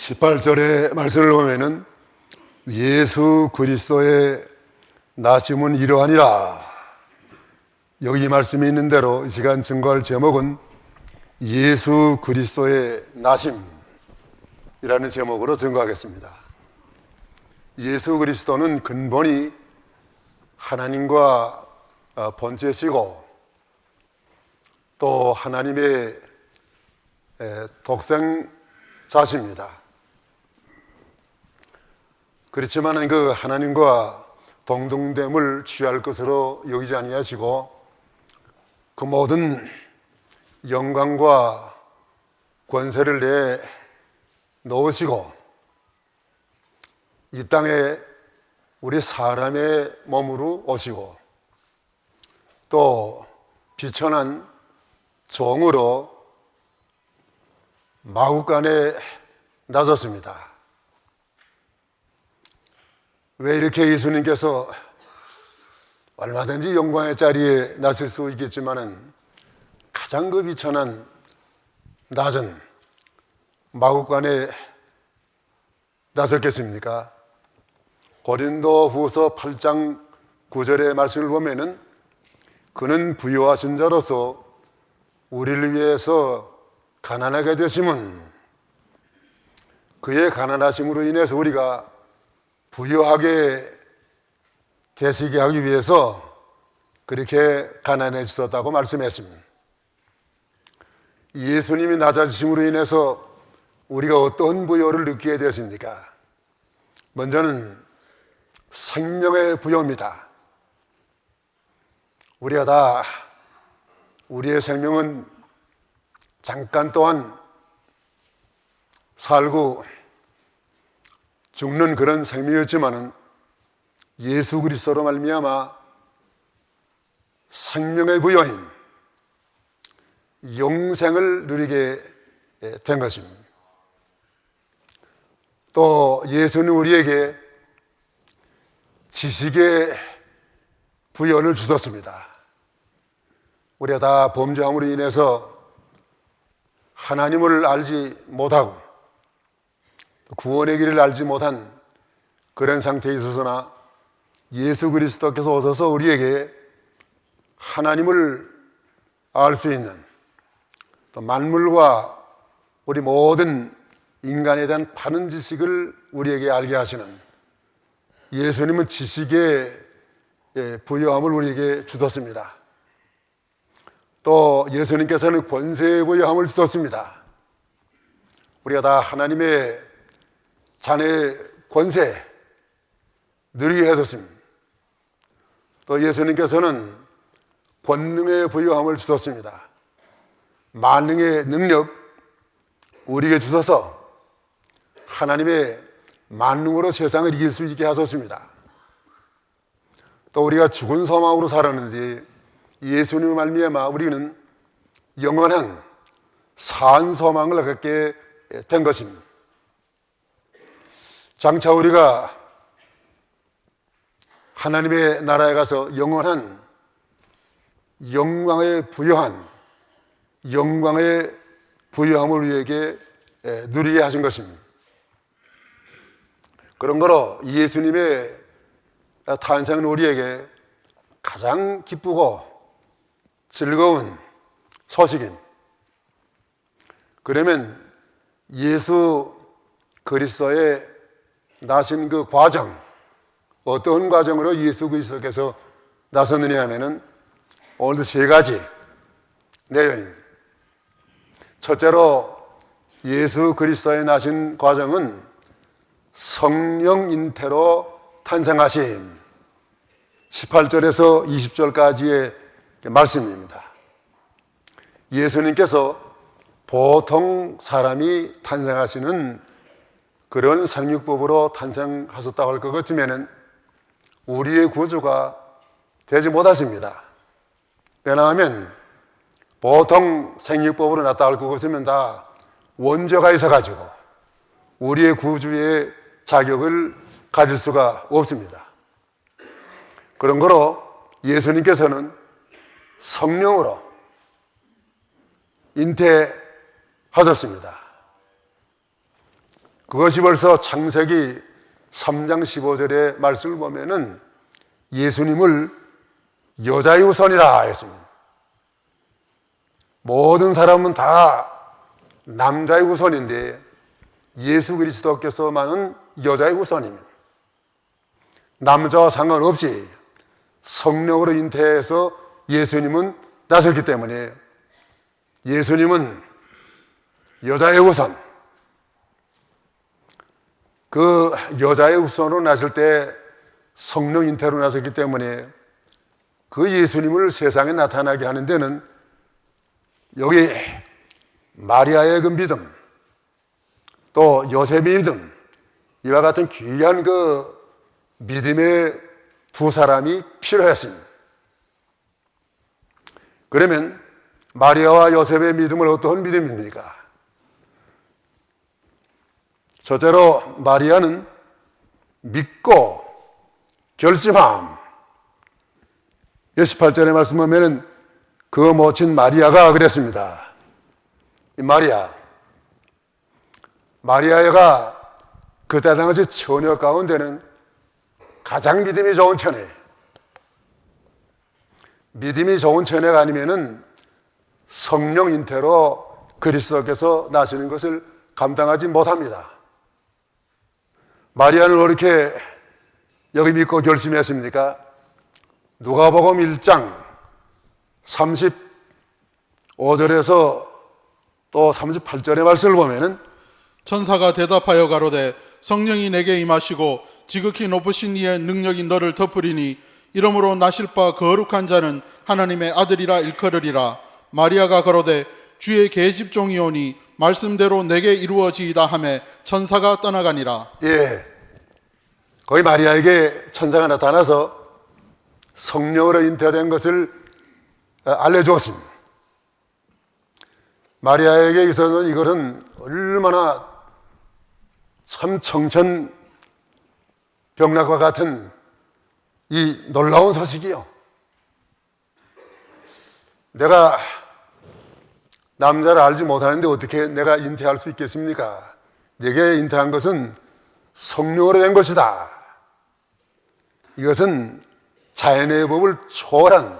18절의 말씀을 보면은 예수 그리스도의 나심은 이러하니라. 여기 이 말씀이 있는 대로 이 시간 증거할 제목은 예수 그리스도의 나심이라는 제목으로 증거하겠습니다. 예수 그리스도는 근본이 하나님과 본체시고 또 하나님의 독생자십니다. 그렇지만 그 하나님과 동등됨을 취할 것으로 여기지 아니하시고 그 모든 영광과 권세를 내 놓으시고 이 땅에 우리 사람의 몸으로 오시고 또 비천한 종으로 마구간에 나섰습니다. 왜 이렇게 예수님께서 얼마든지 영광의 자리에 나설 수 있겠지만은 가장 그 비천한 낮은 마구간에 나섰겠습니까? 고린도후서 8장 9절의 말씀을 보면은 그는 부요하신 자로서 우리를 위해서 가난하게 되심은 그의 가난하심으로 인해서 우리가 부유하게 되시게 하기 위해서 그렇게 가난해지셨다고 말씀했습니다. 예수님이 낮아지심으로 인해서 우리가 어떤 부요를 느끼게 되었습니까? 먼저는 생명의 부요입니다. 우리가 다 우리의 생명은 잠깐 동안 살고 죽는 그런 생명이었지만은 예수 그리스도로 말미암아 생명의 부여인 영생을 누리게 된 것입니다. 또 예수는 우리에게 지식의 부여를 주셨습니다. 우리가 다 범죄함으로 인해서 하나님을 알지 못하고 구원의 길을 알지 못한 그런 상태에 있어서나 예수 그리스도께서 오셔서 우리에게 하나님을 알 수 있는 또 만물과 우리 모든 인간에 대한 바른 지식을 우리에게 알게 하시는 예수님은 지식의 부여함을 우리에게 주셨습니다. 또 예수님께서는 권세의 부여함을 주셨습니다. 우리가 다 하나님의 자녀의 권세 누리게 해줬습니다. 또 예수님께서는 권능의 부여함을 주셨습니다. 만능의 능력 우리에게 주셔서 하나님의 만능으로 세상을 이길 수 있게 하셨습니다. 또 우리가 죽은 소망으로 살았는데 예수님을 말미암아 우리는 영원한 산 소망을 갖게 된 것입니다. 장차 우리가 하나님의 나라에 가서 영원한 영광에 부여한 영광의 부여함을 우리에게 누리게 하신 것입니다. 그런 거로 예수님의 탄생은 우리에게 가장 기쁘고 즐거운 소식입니다. 그러면 예수 그리스도의 나신 그 과정, 어떤 과정으로 예수 그리스도께서 나섰느냐 하면은 오늘도 세 가지 내용입니다. 첫째로 예수 그리스도의 나신 과정은 성령 잉태로 탄생하심, 18절에서 20절까지의 말씀입니다. 예수님께서 보통 사람이 탄생하시는 그런 생육법으로 탄생하셨다고 할 것 같으면은 우리의 구주가 되지 못하십니다. 왜냐하면 보통 생육법으로 났다 할 것 같으면 다 원죄가 있어가지고 우리의 구주의 자격을 가질 수가 없습니다. 그런 거로 예수님께서는 성령으로 잉태하셨습니다. 그것이 벌써 창세기 3장 15절의 말씀을 보면은 예수님을 여자의 후손이라 했습니다. 모든 사람은 다 남자의 후손인데 예수 그리스도께서만은 여자의 후손입니다. 남자와 상관없이 성령으로 잉태해서 예수님은 나셨기 때문에 예수님은 여자의 후손, 그 여자의 후손으로 나실 때 성령 잉태로 나섰기 때문에 그 예수님을 세상에 나타나게 하는 데는 여기 마리아의 그 믿음, 또 요셉의 믿음, 이와 같은 귀한 그 믿음의 두 사람이 필요했습니다. 그러면 마리아와 요셉의 믿음은 어떤 믿음입니까? 첫째로 마리아는 믿고 결심함. 18절의 말씀 보면은 그 모친 마리아가 그랬습니다. 이 마리아가 그때 당시 처녀 가운데는 가장 믿음이 좋은 처녀. 믿음이 좋은 처녀가 아니면은 성령 잉태로 그리스도께서 나시는 것을 감당하지 못합니다. 마리아는 어떻게 여기 믿고 결심했습니까? 누가복음 1장 35절에서 또 38절의 말씀을 보면은 천사가 대답하여 가로되 성령이 내게 임하시고 지극히 높으신 이의 능력이 너를 덮으리니 이러므로 나실 바 거룩한 자는 하나님의 아들이라 일컬으리라. 마리아가 가로되 주의 계집종이오니 말씀대로 내게 이루어지이다 하매 천사가 떠나가니라. 예, 거기 마리아에게 천사가 나타나서 성령으로 잉태된 것을 알려주었습니다. 마리아에게 있어서는 이것은 얼마나 참 청천벽력과 같은 이 놀라운 소식이요. 내가 남자를 알지 못하는데 어떻게 내가 잉태할 수 있겠습니까? 내게 잉태한 것은 성령으로 된 것이다. 이것은 자연의 법을 초월한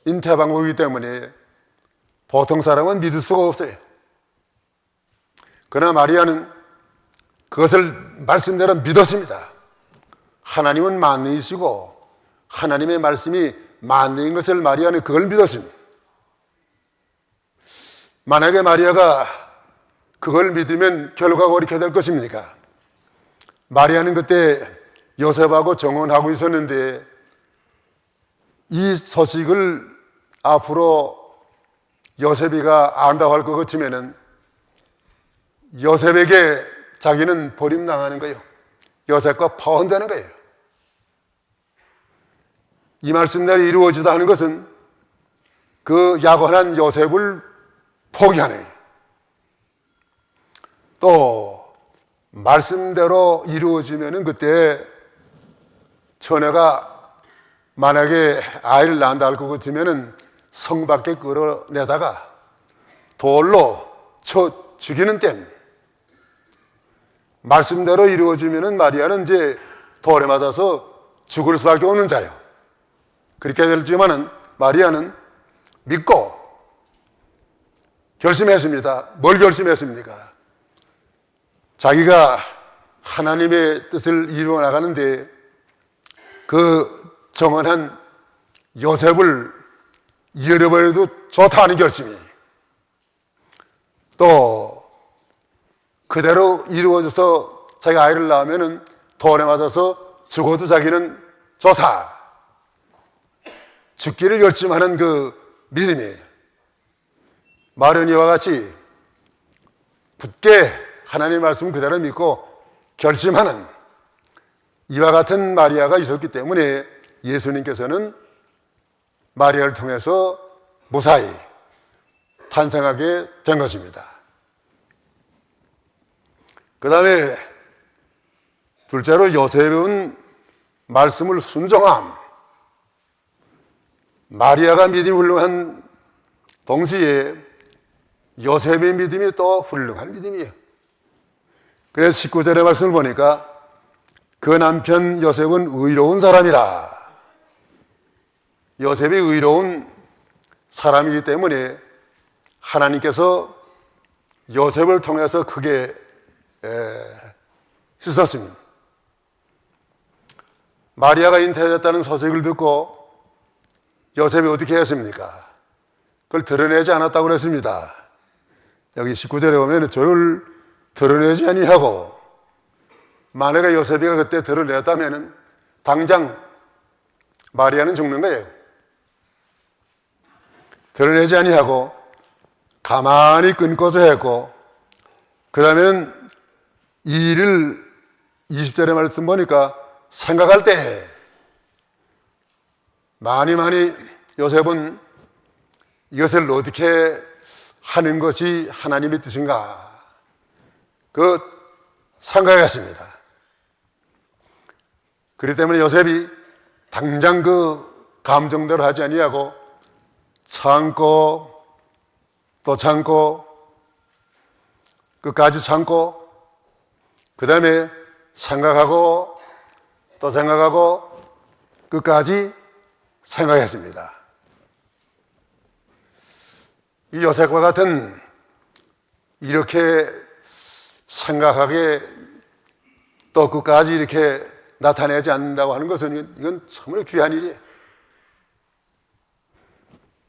잉태 방법이기 때문에 보통 사람은 믿을 수가 없어요. 그러나 마리아는 그것을 말씀대로 믿었습니다. 하나님은 만능이시고 하나님의 말씀이 만능인 것을 마리아는 그걸 믿었습니다. 만약에 마리아가 그걸 믿으면 결과가 어떻게 될 것입니까? 마리아는 그때 요셉하고 정혼하고 있었는데 이 소식을 앞으로 요셉이가 안다고 할 것 같으면은 요셉에게 자기는 버림당하는 거예요. 요셉과 파혼되는 거예요. 이 말씀대로 이루어지다 하는 것은 그 약혼한 요셉을 포기하는 거예요. 또 말씀대로 이루어지면은 그때 처녀가 만약에 아이를 낳는다 할 것 같으면은 성 밖에 끌어내다가 돌로 쳐 죽이는 셈. 말씀대로 이루어지면은 마리아는 이제 돌에 맞아서 죽을 수밖에 없는 자요. 그렇게 되지만은 마리아는 믿고 결심했습니다. 뭘 결심했습니까? 자기가 하나님의 뜻을 이루어 나가는데 그 정언한 요셉을 잃어버려도 좋다 하는 결심이, 또 그대로 이루어져서 자기가 아이를 낳으면은 돌에 맞아서 죽어도 자기는 좋다, 죽기를 결심하는 그 믿음이 마르니와 같이 굳게 하나님의 말씀을 그대로 믿고 결심하는 이와 같은 마리아가 있었기 때문에 예수님께서는 마리아를 통해서 무사히 탄생하게 된 것입니다. 그 다음에 둘째로 요셉은 말씀을 순종함. 마리아가 믿음이 훌륭한 동시에 요셉의 믿음이 또 훌륭한 믿음이에요. 그래서 19절의 말씀을 보니까 그 남편 요셉은 의로운 사람이라. 요셉이 의로운 사람이기 때문에 하나님께서 요셉을 통해서 크게 쓰셨습니다. 마리아가 잉태했다는 소식을 듣고 요셉이 어떻게 했습니까? 그걸 드러내지 않았다고 그랬습니다. 여기 19절에 보면 저를 드러내지 아니하고, 만약에 요셉이가 그때 드러냈다면 당장 마리아는 죽는 거예요. 드러내지 아니하고 가만히 끊고서 했고, 그 다음에는 이 일을 20절의 말씀 보니까 생각할 때 많이 요셉은 이것을 어떻게 하는 것이 하나님의 뜻인가 그 생각했습니다. 그렇기 때문에 요셉이 당장 그 감정대로 하지 아니하고 참고 또 참고 끝까지 참고 그 다음에 생각하고 또 생각하고 끝까지 생각했습니다. 이 요셉과 같은 이렇게 생각하게 또 끝까지 이렇게 나타내지 않는다고 하는 것은 이건 정말 귀한 일이에요.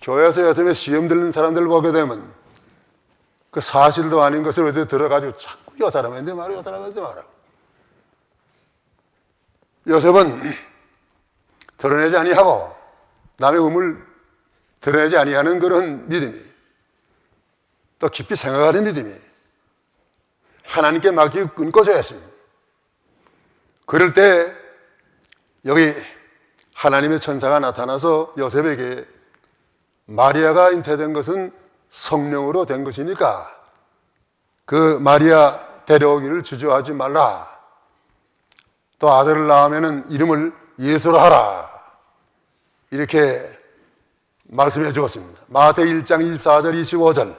교회에서 요즘에 시험 들는 사람들 보게 되면 그 사실도 아닌 것을 어디 들어가지고 자꾸 요 사람한테 말해, 요 사람한테 말하고. 요셉은 드러내지 아니하고 남의 음을 드러내지 아니하는 그런 믿음이, 또 깊이 생각하는 믿음이 하나님께 맡기고 끊고져야 했습니다. 그럴 때 여기 하나님의 천사가 나타나서 요셉에게 마리아가 잉태된 것은 성령으로 된 것이니까 그 마리아 데려오기를 주저하지 말라. 또 아들을 낳으면 이름을 예수로 하라. 이렇게 말씀해 주었습니다. 마태복음 1장 24절 25절.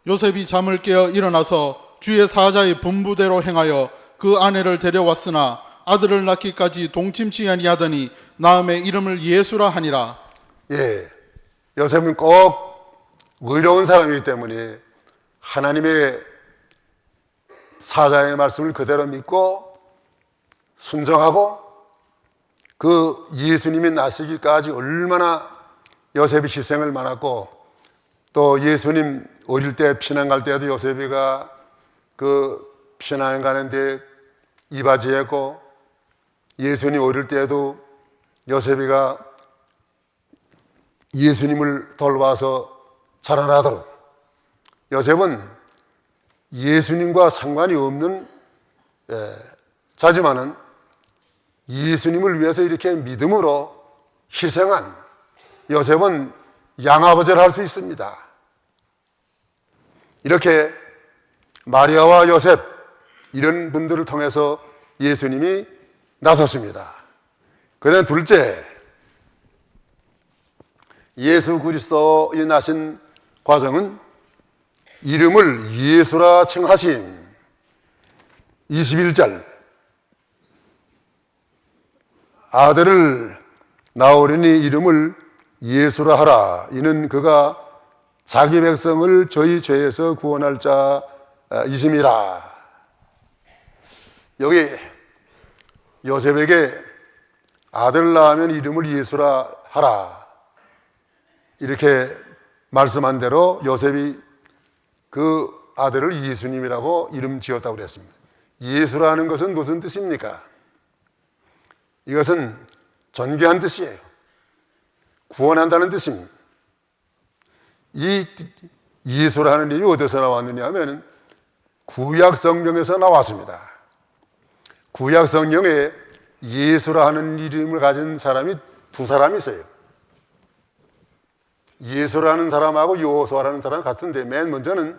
요셉이 잠을 깨어 일어나서 주의 사자의 분부대로 행하여 그 아내를 데려왔으나 아들을 낳기까지 동침치 아니하더니 낳음에 이름을 예수라 하니라. 예, 요셉은 꼭 의로운 사람이기 때문에 하나님의 사자의 말씀을 그대로 믿고 순종하고 그 예수님이 나시기까지 얼마나 요셉이 희생을 많았고, 또 예수님 어릴 때 피난 갈 때도 요셉이가 그 피난 가는데 이바지했고, 예수님 어릴 때도 요셉이가 예수님을 돌봐서 자라나도록, 요셉은 예수님과 상관이 없는 자지만은 예수님을 위해서 이렇게 믿음으로 희생한 요셉은 양아버지를 할 수 있습니다. 이렇게 마리아와 요셉 이런 분들을 통해서 예수님이 나섰습니다. 그다음 둘째, 예수 그리스도의 나신 과정은 이름을 예수라 칭하심. 21절. 아들을 낳으리니 이름을 예수라 하라. 이는 그가 자기 백성을 저희 죄에서 구원할 자이심이라. 여기 요셉에게 아들을 낳으면 이름을 예수라 하라. 이렇게 말씀한 대로 요셉이 그 아들을 예수님이라고 이름 지었다고 그랬습니다. 예수라는 것은 무슨 뜻입니까? 이것은 존귀한 뜻이에요. 구원한다는 뜻입니다. 이 예수라는 이름이 어디서 나왔느냐 하면 구약 성경에서 나왔습니다. 구약 성경에 예수라는 이름을 가진 사람이 두 사람이 있어요. 예수라는 사람하고 여호수아라는 사람 같은데, 맨 먼저는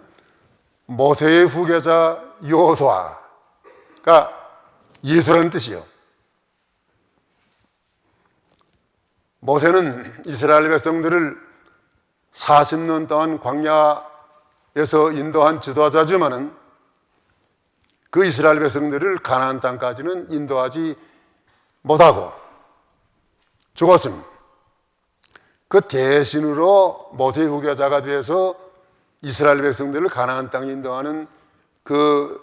모세의 후계자 여호수아가 예수라는 뜻이요. 모세는 이스라엘 백성들을 40년 동안 광야에서 인도한 지도자지만은 그 이스라엘 백성들을 가나안 땅까지는 인도하지 못하고 죽었습니다. 그 대신으로 모세의 후계자가 되어서 이스라엘 백성들을 가나안 땅에 인도하는 그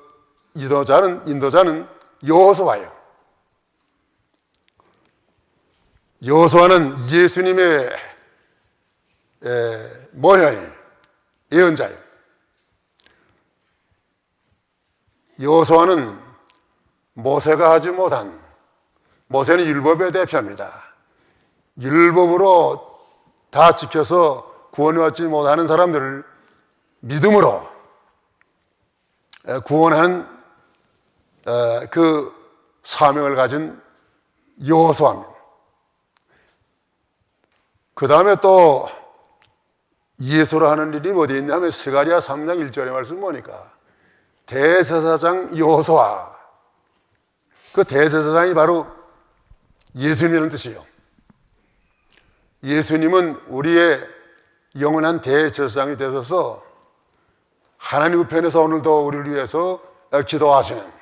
인도자는 여호수아예요. 여호수아는 예수님의 모형이에요. 예언자예요. 여호수아는 모세가 하지 못한, 모세는 율법의 대표입니다. 율법으로 다 지켜서 구원받지 못하는 사람들을 믿음으로 구원하는 그 사명을 가진 여호수아입니다. 그 다음에 또 예수로 하는 일이 어디 있냐면 스가랴 3장 1절의 말씀 보니까 대제사장 여호수아, 그 대제사장이 바로 예수님이라는 뜻이에요. 예수님은 우리의 영원한 대제사장이 되셔서 하나님 우편에서 오늘도 우리를 위해서 기도하시는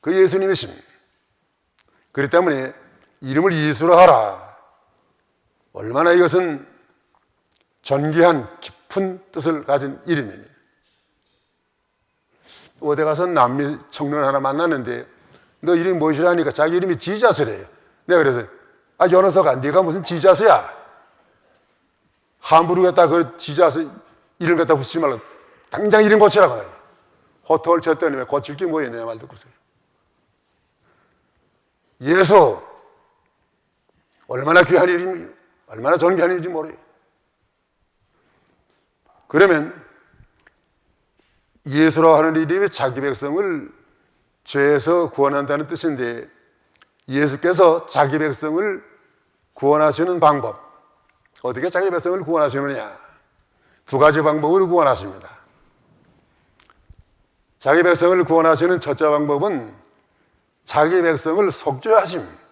그 예수님이십니다. 그렇기 때문에 이름을 예수로 하라. 얼마나 이것은 존귀한 깊은 뜻을 가진 이름입니다. 어디 가서 남미 청년 하나 만났는데 너 이름이 무엇이라니까 자기 이름이 지자스래요. 내가 그래서 연호서가 네가 무슨 지자스야? 함부로 갖다 그 지자스 이름 갖다 붙이지 말고 당장 이름 고치라고 해요. 호통을 쳤더니 왜 고칠 게 뭐예요? 내 말 듣고서요. 예수 얼마나 귀한 이름이, 얼마나 존귀한 이름인지 모르요. 그러면 예수로 하는 이름이 자기 백성을 죄에서 구원한다는 뜻인데 예수께서 자기 백성을 구원하시는 방법, 어떻게 자기 백성을 구원하시느냐? 두 가지 방법으로 구원하십니다. 자기 백성을 구원하시는 첫째 방법은 자기 백성을 속죄하십니다.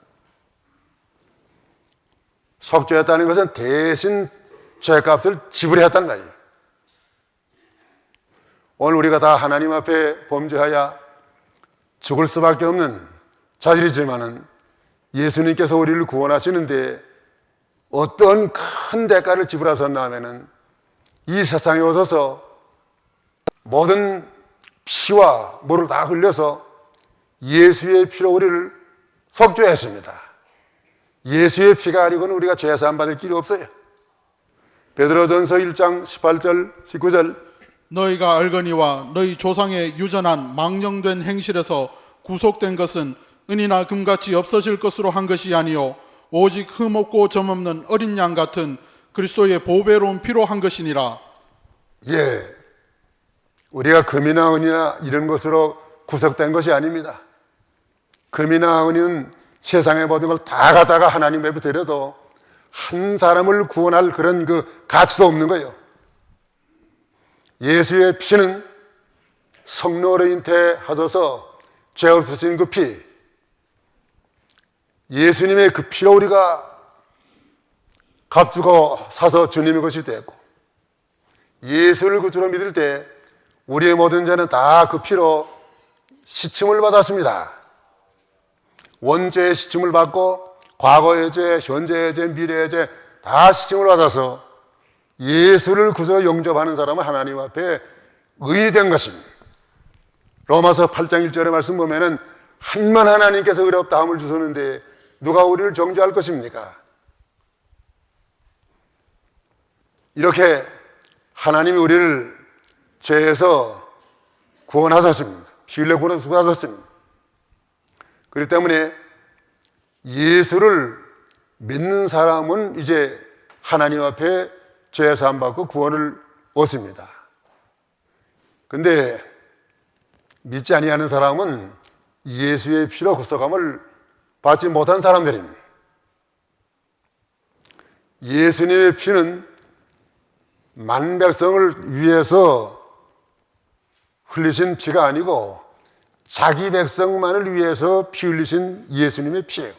속죄했다는 것은 대신 죄값을 지불했단 말이에요. 오늘 우리가 다 하나님 앞에 범죄하여 죽을 수밖에 없는 자들이지만은 예수님께서 우리를 구원하시는데 어떤 큰 대가를 지불하셨나 하면은 이 세상에 오셔서 모든 피와 물을 다 흘려서 예수의 피로 우리를 속죄했습니다. 예수의 피가 아니고는 우리가 죄사함 받을 길이 없어요. 베드로전서 1장 18절 19절 너희가 알거니와 너희 조상의 유전한 망령된 행실에서 구속된 것은 은이나 금같이 없어질 것으로 한 것이 아니요 오직 흠없고 점없는 어린 양 같은 그리스도의 보배로운 피로 한 것이니라. 예, 우리가 금이나 은이나 이런 것으로 구속된 것이 아닙니다. 금이나 은은 세상의 모든 걸 다 갖다가 하나님 앞에 드려도 한 사람을 구원할 그런 그 가치도 없는 거예요. 예수의 피는 성령으로 잉태하셔서 죄 없으신 그 피, 예수님의 그 피로 우리가 값주고 사서 주님의 것이 되었고, 예수를 구주로 믿을 때 우리의 모든 죄는 다 그 피로 시침을 받았습니다. 원죄의 시침을 받고 과거의 죄, 현재의 죄, 미래의 죄 다 시침을 받아서 예수를 구주로 영접하는 사람은 하나님 앞에 의된 것입니다. 로마서 8장 1절의 말씀 보면은 한만 하나님께서 의롭다함을 주셨는데 누가 우리를 정죄할 것입니까? 이렇게 하나님이 우리를 죄에서 구원하셨습니다. 피 흘려 구원하셨습니다. 그렇기 때문에 예수를 믿는 사람은 이제 하나님 앞에 죄 사함 받고 구원을 얻습니다. 근데 믿지 아니하는 사람은 예수의 피로 구속함을 받지 못한 사람들입니다. 예수님의 피는 만 백성을 위해서 흘리신 피가 아니고 자기 백성만을 위해서 피 흘리신 예수님의 피예요.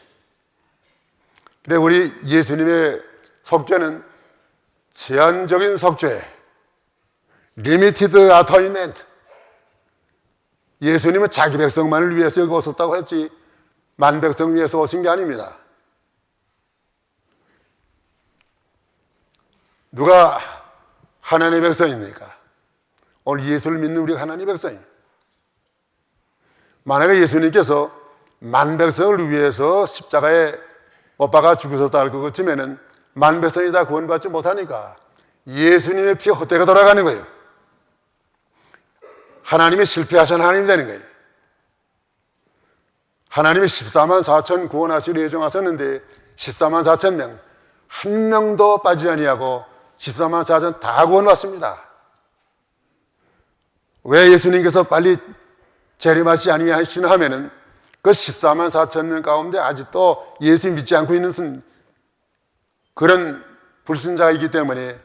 그래 우리 예수님의 속죄는 제한적인 속죄, 리미티드 아토인멘트, 예수님은 자기 백성만을 위해서 여기 오셨다고 했지 만 백성 위해서 오신 게 아닙니다. 누가 하나님의 백성입니까? 오늘 예수를 믿는 우리가 하나님의 백성이에요. 만약에 예수님께서 만 백성을 위해서 십자가에 못 박아 죽으셨다 할 것 같으면 만 백성이 다 구원받지 못하니까 예수님의 피가 헛되게 돌아가는 거예요. 하나님이 실패하신 하나님이 되는 거예요. 하나님이 14만 4천 구원하시려 예정하셨는데 14만 4천 명 한 명도 빠지지 아니하고 14만 4천 다 구원받습니다. 왜 예수님께서 빨리 재림하시지 아니하시나 하면은 그 14만 4천 명 가운데 아직도 예수 믿지 않고 있는 그런 불신자가 있기 때문에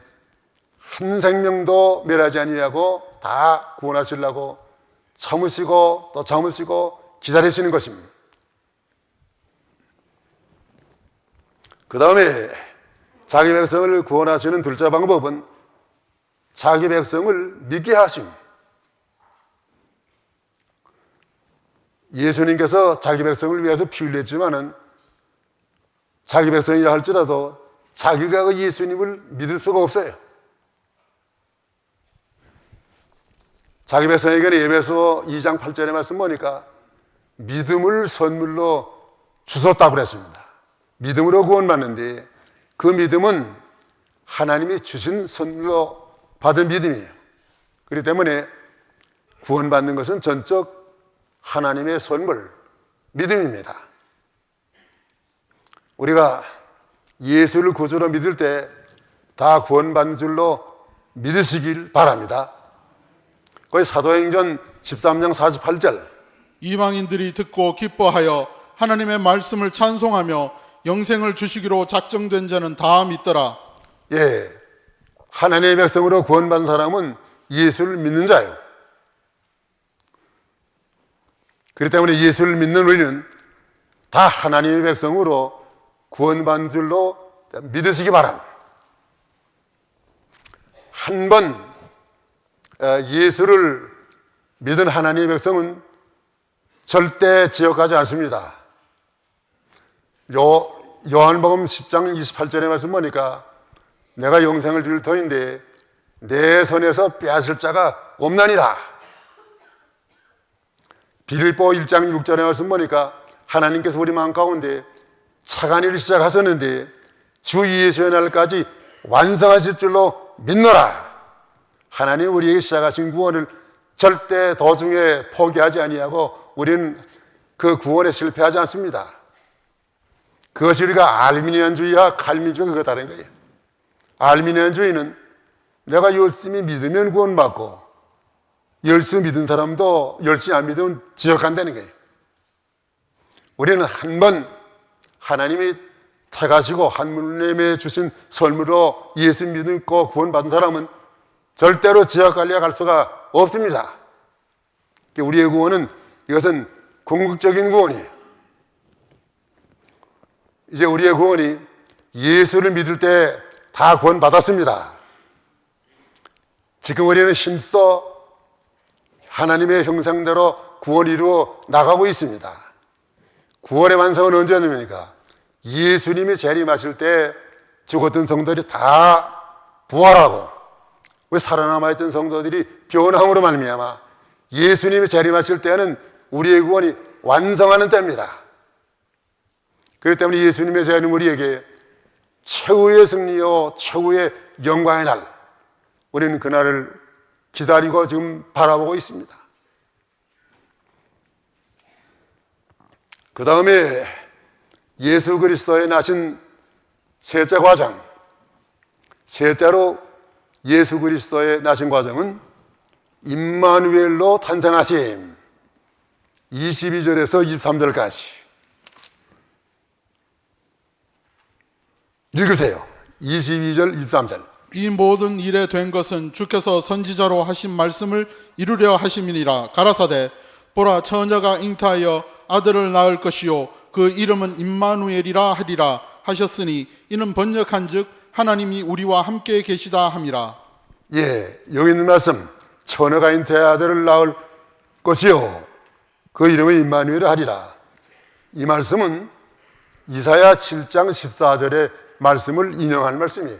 한 생명도 멸하지 아니하고 다 구원하시려고 참으시고 또 참으시고 기다리시는 것입니다. 그 다음에 자기 백성을 구원하시는 둘째 방법은 자기 백성을 믿게 하십니다. 예수님께서 자기 백성을 위해서 피 흘렸지만은 자기 백성이라 할지라도 자기가 그 예수님을 믿을 수가 없어요. 자기 백성에게는 에베소 2장 8절의 말씀 보니까 믿음을 선물로 주셨다고 그랬습니다. 믿음으로 구원받는데 그 믿음은 하나님이 주신 선물로 받은 믿음이에요. 그렇기 때문에 구원받는 것은 전적 하나님의 선물, 믿음입니다. 우리가 예수를 구주로 믿을 때 다 구원받는 줄로 믿으시길 바랍니다. 거기 사도행전 13장 48절 이방인들이 듣고 기뻐하여 하나님의 말씀을 찬송하며 영생을 주시기로 작정된 자는 다 믿더라. 예, 하나님의 백성으로 구원받은 사람은 예수를 믿는 자예요. 그렇기 때문에 예수를 믿는 우리는 다 하나님의 백성으로 구원받는 줄로 믿으시기 바랍니다. 한 번 예수를 믿은 하나님의 백성은 절대 지옥하지 않습니다. 요한복음 10장 28절의 말씀 보니까 내가 영생을 줄 터인데 내 손에서 빼앗을 자가 없나니라. 빌립보 1장 6절의 말씀 보니까 하나님께서 우리 마음 가운데 착한 일을 시작하셨는데 주 예수의 날까지 완성하실 줄로 믿노라. 하나님 우리에게 시작하신 구원을 절대 도중에 포기하지 아니하고 우리는 그 구원에 실패하지 않습니다. 그것이 우리가 알미니안주의와 칼빈주의가 그거 다른 거예요. 알미니안주의는 내가 열심히 믿으면 구원받고 열심히 믿은 사람도 열심히 안 믿으면 지옥 간다는 거예요. 우리는 한 번 하나님이 택하시고 하나님의 주신 선물로 예수 믿고 구원받은 사람은 절대로 지옥 갈 수가 없습니다. 우리의 구원은 이것은 궁극적인 구원이에요. 이제 우리의 구원이 예수를 믿을 때 다 구원받았습니다. 지금 우리는 힘써 하나님의 형상대로 구원 이루어 나가고 있습니다. 구원의 완성은 언제 됩니까? 예수님이 재림하실 때 죽었던 성도들이 다 부활하고 왜 살아남아있던 성도들이 변함으로 말미암아 예수님이 재림하실 때는 우리의 구원이 완성하는 때입니다. 그렇기 때문에 예수님의 재림 우리에게 최후의 승리요 최후의 영광의 날, 우리는 그날을 기다리고 지금 바라보고 있습니다. 그 다음에 예수 그리스도의 나신 셋째 과정, 셋째로 예수 그리스도의 나신 과정은 임마누엘로 탄생하심. 22절에서 23절까지 읽으세요. 22절 23절. 이 모든 일에 된 것은 주께서 선지자로 하신 말씀을 이루려 하심이니라. 가라사대 보라 처녀가 잉타하여 아들을 낳을 것이요 그 이름은 임마누엘이라 하리라 하셨으니 이는 번역한즉 하나님이 우리와 함께 계시다 함이라. 예, 여기 있는 말씀 처녀가 잉타하여 아들을 낳을 것이요 그 이름은 임마누엘 하리라. 이 말씀은 이사야 7장 14절의 말씀을 인용한 말씀이에요.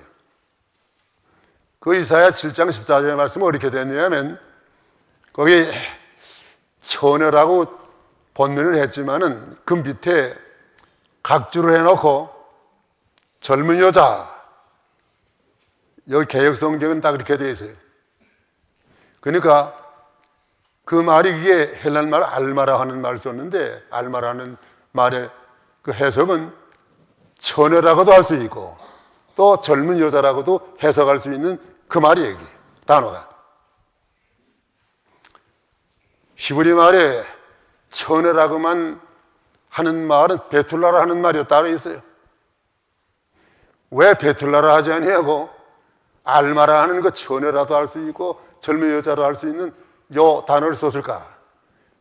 그 이사야 7장 14절의 말씀은 어떻게 됐냐면 거기 처녀라고 번문을 했지만은 그 밑에 각주를 해놓고 젊은 여자, 여기 개역성경은 딱 이렇게 되어 있어요. 그러니까 그 말이 이게 헬란말 알마라 하는 말을 썼는데, 알마라는 말의 그 해석은 처녀라고도 할 수 있고 또 젊은 여자라고도 해석할 수 있는 그 말이에요. 이게 단어가 히브리 말에 처녀라고만 하는 말은 베툴라라 하는 말이 따로 있어요. 왜 베툴라라 하지 않냐고, 알마라 하는 그 처녀라도 할 수 있고 젊은 여자로 할 수 있는 요 단어를 썼을까?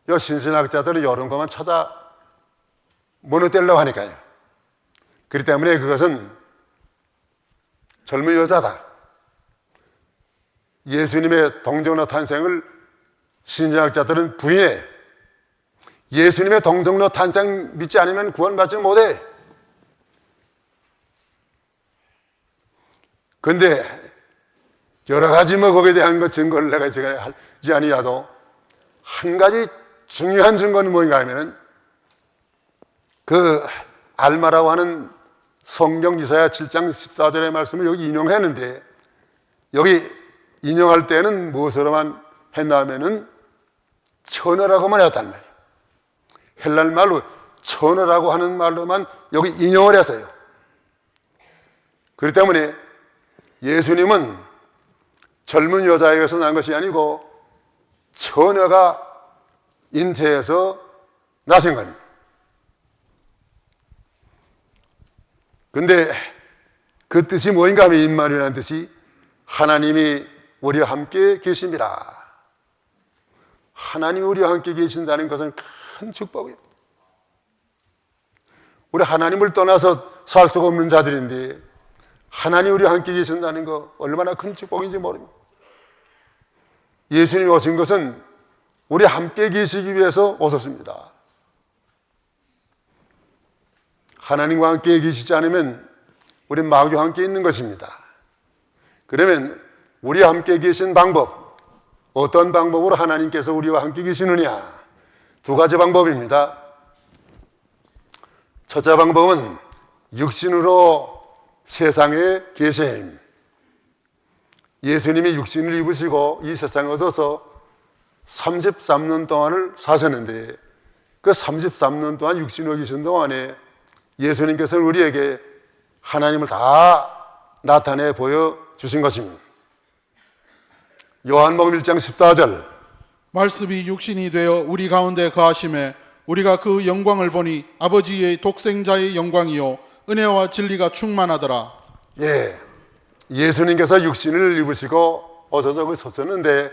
요 신신학자들은 이런 것만 찾아 무너뜨리려고 하니까요. 그렇기 때문에 그것은 젊은 여자다. 예수님의 동정로 탄생을 신신학자들은 부인해. 예수님의 동정로 탄생 믿지 않으면 구원받지 못해. 그런데 여러 가지 거기에 대한 그 증거를 내가 지금 하지 아니라도 한 가지 중요한 증거는 뭔가 하면은 그 알마라고 하는 성경 이사야 7장 14절의 말씀을 여기 인용했는데, 여기 인용할 때는 무엇으로만 했나 하면은 처녀라고만 했단 말이에요. 헬란 말로 처녀라고 하는 말로만 여기 인용을 했어요. 그렇기 때문에 예수님은 젊은 여자에게서 난 것이 아니고 처녀가 잉태해서 나신 겁니다. 그런데 그 뜻이 뭐인가 하면 임마누엘이라는 뜻이 하나님이 우리와 함께 계십니다. 하나님이 우리와 함께 계신다는 것은 큰 축복이에요. 우리 하나님을 떠나서 살 수가 없는 자들인데 하나님이 우리와 함께 계신다는 거 얼마나 큰 축복인지 모릅니다. 예수님이 오신 것은 우리 함께 계시기 위해서 오셨습니다. 하나님과 함께 계시지 않으면 우리는 마귀와 함께 있는 것입니다. 그러면 우리와 함께 계신 방법, 어떤 방법으로 하나님께서 우리와 함께 계시느냐? 두 가지 방법입니다. 첫째 방법은 육신으로 세상에 계심. 예수님이 육신을 입으시고 이 세상에 오셔서 33년 동안을 사셨는데 그 33년 동안 육신으로 계신 동안에 예수님께서 우리에게 하나님을 다 나타내 보여주신 것입니다. 요한복음 1장 14절 말씀이 육신이 되어 우리 가운데 거하심에 우리가 그 영광을 보니 아버지의 독생자의 영광이요 은혜와 진리가 충만하더라. 예, 예수님께서 육신을 입으시고 오셔서 그 섰었는데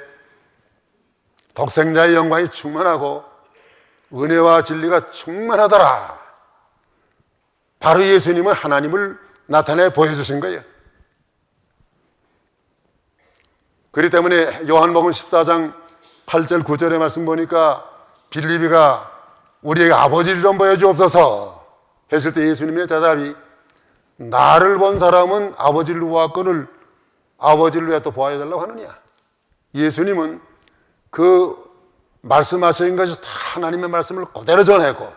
독생자의 영광이 충만하고 은혜와 진리가 충만하더라. 바로 예수님은 하나님을 나타내 보여주신 거예요. 그렇기 때문에 요한복음 14장 8절 9절의 말씀 보니까 빌립이가 우리에게 아버지를 좀 보여주옵소서 했을 때 예수님의 대답이 나를 본 사람은 아버지를 보았거늘 아버지를 왜 또 보아야 되려고 하느냐. 예수님은 그 말씀하신 것이 다 하나님의 말씀을 그대로 전했고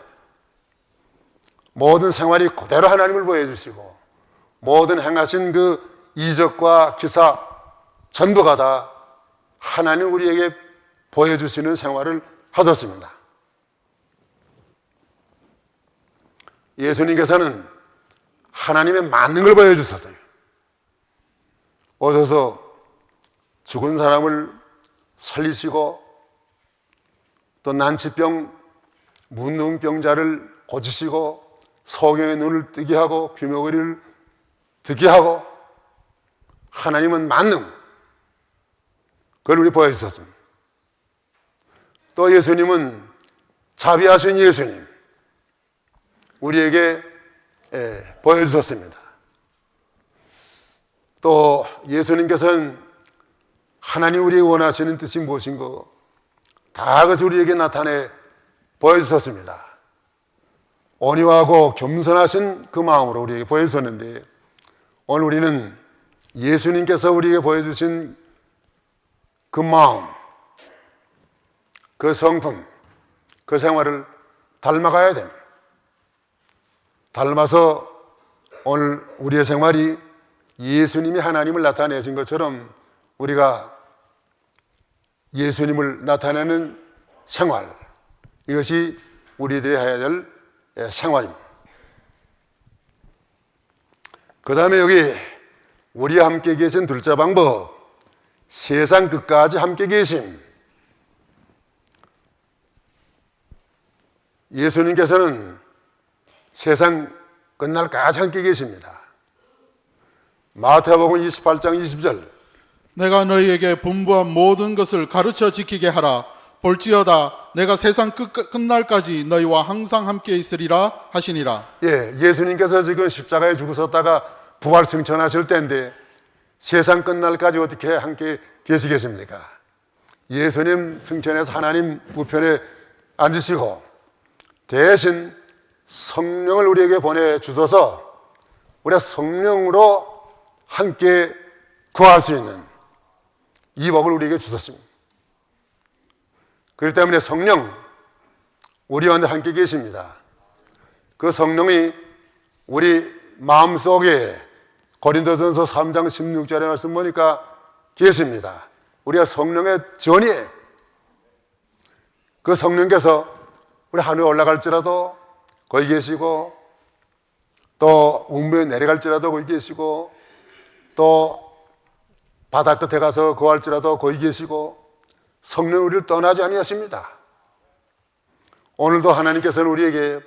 모든 생활이 그대로 하나님을 보여주시고 모든 행하신 그 이적과 기사 전부가 다 하나님 우리에게 보여주시는 생활을 하셨습니다. 예수님께서는 하나님의 많은 걸 보여주셨어요. 오셔서 죽은 사람을 살리시고 또 난치병, 문둥병자를 고치시고 소경의 눈을 뜨게 하고 귀머거리를 듣게 하고 하나님은 만능 그걸 우리 보여주셨습니다. 또 예수님은 자비하신 예수님 우리에게 보여주셨습니다. 또 예수님께서는 하나님 우리에게 원하시는 뜻이 무엇인고 다 그것을 우리에게 나타내 보여주셨습니다. 온유하고 겸손하신 그 마음으로 우리에게 보여주셨는데, 오늘 우리는 예수님께서 우리에게 보여주신 그 마음, 그 성품, 그 생활을 닮아가야 됩니다. 닮아서 오늘 우리의 생활이 예수님이 하나님을 나타내신 것처럼 우리가 예수님을 나타내는 생활, 이것이 우리들이 해야 될 생활입니다. 그 다음에 여기 우리와 함께 계신 둘째 방법, 세상 끝까지 함께 계심. 예수님께서는 세상 끝날까지 함께 계십니다. 마태복음 28장 20절, 내가 너희에게 분부한 모든 것을 가르쳐 지키게 하라. 볼지어다 내가 세상 끝날까지 너희와 항상 함께 있으리라 하시니라. 예수님께서 지금 십자가에 죽으셨다가 부활 승천하실 때인데 세상 끝날까지 어떻게 함께 계시겠습니까? 예수님 승천해서 하나님 우편에 앉으시고 대신 성령을 우리에게 보내주셔서 우리가 성령으로 함께 거할 수 있는 이 복을 우리에게 주셨습니다. 그렇기 때문에 성령, 우리와 함께 계십니다. 그 성령이 우리 마음속에 고린도전서 3장 16절에 말씀 보니까 계십니다. 우리가 성령의 전이에요. 그 성령께서 우리 하늘에 올라갈지라도 거기 계시고, 또 운명에 내려갈지라도 거기 계시고, 또 바다 끝에 가서 거할지라도 거기 계시고, 성령 우리를 떠나지 아니하십니다. 오늘도 하나님께서는 우리에게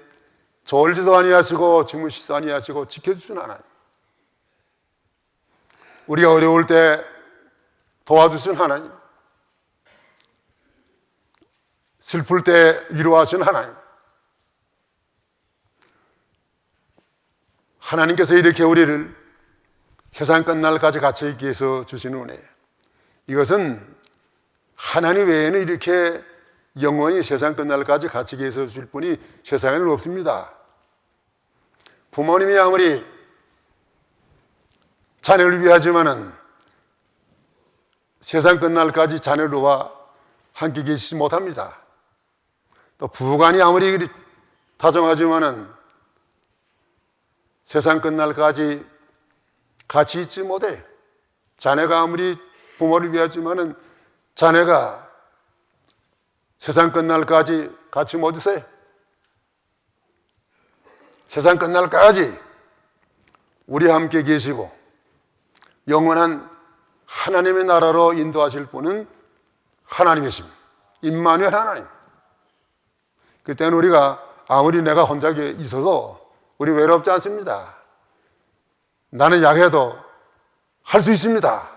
졸지도 아니하시고 주무시지도 아니하시고 지켜주시는 하나님, 우리가 어려울 때 도와주시는 하나님, 슬플 때 위로하시는 하나님, 하나님께서 이렇게 우리를 세상 끝날까지 갇혀있기 위해서 주시는 은혜, 이것은 하나님 외에는 이렇게 영원히 세상 끝날까지 갇히게 해서 주실 분이 세상에는 없습니다. 부모님이 아무리 자녀를 위하지만은 세상 끝날까지 자녀와 함께 계시지 못합니다. 또 부관이 아무리 다정하지만은 세상 끝날까지 같이 있지 못해. 자녀가 아무리 부모를 위하지만은 자녀가 세상 끝날까지 같이 못 있어요. 세상 끝날까지 우리와 함께 계시고 영원한 하나님의 나라로 인도하실 분은 하나님이십니다. 임마누엘 하나님. 그때는 우리가 아무리 내가 혼자 있어도 우리 외롭지 않습니다. 나는 약해도 할 수 있습니다.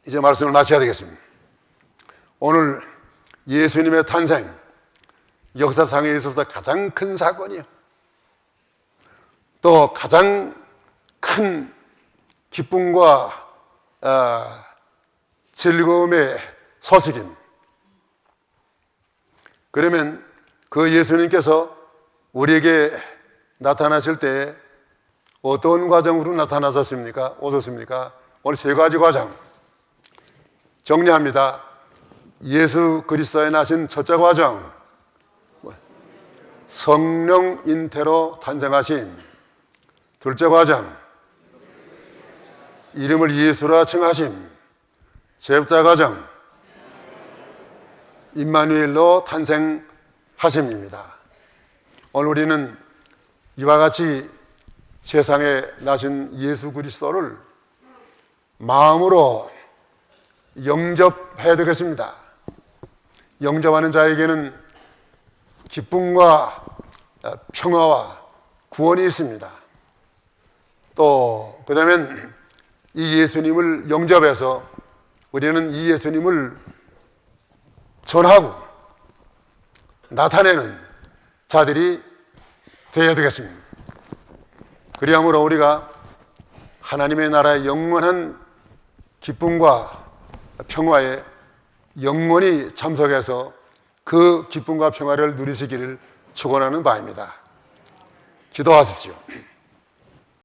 이제 말씀을 마쳐야 되겠습니다. 오늘 예수님의 탄생, 역사상에 있어서 가장 큰 사건이요, 또 가장 큰 기쁨과 즐거움의 소식입니다. 그러면 그 예수님께서 우리에게 나타나실 때 어떤 과정으로 나타나셨습니까? 오셨습니까? 오늘 세 가지 과정 정리합니다. 예수 그리스도에 나신 첫째 과정, 성령 잉태로 탄생하신. 둘째 과정, 이름을 예수라 칭하심. 세 번째 과정, 임마누엘로 탄생하심입니다. 오늘 우리는 이와 같이 세상에 나신 예수 그리스도를 마음으로 영접해야 되겠습니다. 영접하는 자에게는 기쁨과 평화와 구원이 있습니다. 또 그다음에 이 예수님을 영접해서 우리는 이 예수님을 전하고 나타내는 자들이 되어야 되겠습니다. 그리함으로 우리가 하나님의 나라의 영원한 기쁨과 평화에 영원히 참석해서 그 기쁨과 평화를 누리시기를 축원하는 바입니다. 기도하십시오.